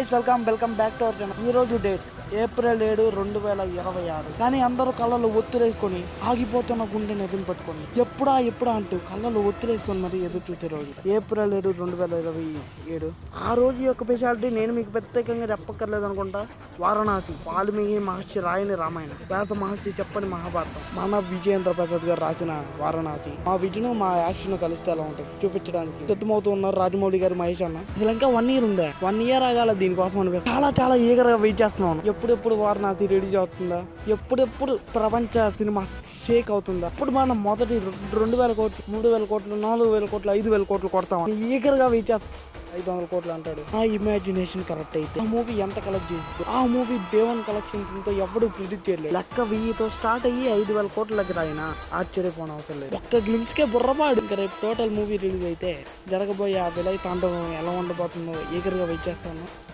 Guys welcome back to our channel. ఈ రోజు date April 7, 2026. కానీ అందరూ కళ్ళలో ఒత్తిరేసుకొని ఆగిపోతున్న గుండె నొప్పిని పట్టుకొని ఎప్పుడా అంటూ కళ్ళలో ఒత్తిరేసుకొని మరి ఎదురు చూసే రోజు ఏప్రిల్ 7, 2027. ఆ రోజు యొక్క స్పెషాలిటీ నేను మీకు ప్రత్యేకంగా చెప్పక్కర్లేదు అనుకుంటా. వారణాసి, వాల్మీకి మహర్షి రాయని రామాయణం, వ్యాస మహర్షి చెప్పని మహాభారతం, మన విజయేంద్ర ప్రసాద్ గారు రాసిన వారణాసి. మా విజన్ మా యాక్షన్ కలిస్తే ఎలా ఉంటుంది చూపించడానికి సిద్ధమవుతూ ఉన్నారు రాజమౌళి గారు, మహేష్ అన్న. అసలు ఇంకా 1 year ఉందా? 1 year ఆగాల దీనికోసం అనిపిస్తుంది. చాలా ఈగర్గా వెయిట్ చేస్తున్నాను. ఎప్పుడెప్పుడు వారణాసి రిలీజ్ అవుతుందా, ఎప్పుడెప్పుడు ప్రపంచ సినిమా షేక్ అవుతుందా, అప్పుడు మనం మొదటి 2,000 కోట్లు, 3,000 కోట్లు, 4,000 కోట్లు, 5,000 కోట్లు కొడతాం. ఈగర్గా వెయిట్ చేస్తాం. 500 కోట్లు అంటాడు. ఆ ఇమాజినేషన్ కరెక్ట్ అయితే ఆ మూవీ ఎంత కలెక్ట్ చేస్తుంది? ఆ మూవీ దేవన్ కలెక్షన్స్ తో ఎవడు ప్రిడిక్ట్ చేయలేదు. లెక్క 1000తో స్టార్ట్ అయ్యి 5,000 కోట్ల దగ్గర అయినా ఆశ్చర్యపోవడం అవసరం లేదు. ఒక్క గ్లిమ్స్ కే బుర్రపాడు. ఇంకా రేపు టోటల్ మూవీ రిలీజ్ అయితే జరగబోయే ఆ విలయ తాండవం ఎలా ఉండబోతుందో ఈగర్గా వెయిట్ చేస్తాను.